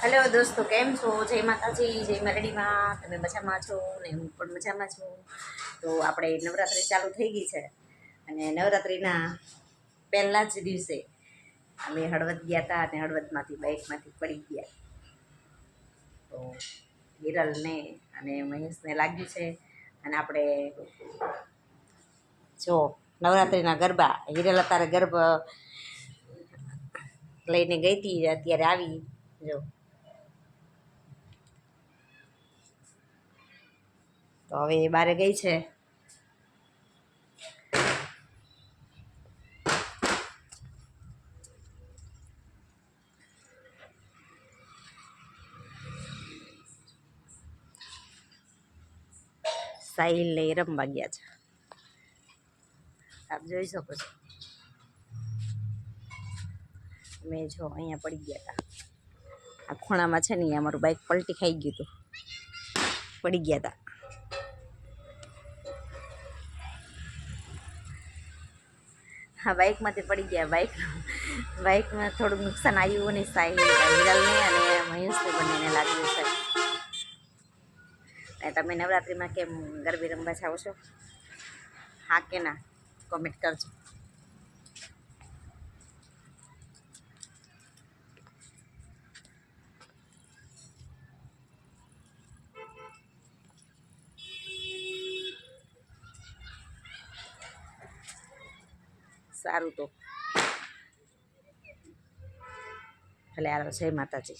Hello દોસ્તો, કેમ છો? જય માતાજી, જય મેરડીમાં. તમે મજામાં છો ને? હું પણ મજામાં છું. તો આપણે નવરાત્રિ ચાલુ થઈ ગઈ છે અને નવરાત્રિના પહેલા જ દિવસે અમે હળવદ ગયા હતા અને હળવદમાંથી બાઇકમાંથી પડી ગયા. તો વિરલને અને મહેશને લાગ્યું છે. અને આપણે જો નવરાત્રિના ગરબા, હિરલ અત્યારે ગરબા લઈને ગઈ હતી, અત્યારે આવી જો. તો હવે એ બારે ગઈ છે. સાહિલ ને એ રમવા ગયા છે, આપ જોઈ શકો છો. મેં જો અહીંયા પડી ગયા હતા, આ ખૂણામાં છે ને, અમારું બાઇક પલટી ખાઈ ગયું હતું, પડી ગયા હતા. હા, બાઇકમાંથી પડી ગયા. બાઇકમાં થોડુંક નુકસાન આવ્યું અને સાહિલ વિરલને અને મહેશને બંનેને લાગ્યું છે. અને તમે નવરાત્રિમાં કેમ ગરબે રમવા જાઓ છો? હા કે ના, કોમેન્ટ કરજો. સારું, તો ભલે, હાલો, જય માતાજી.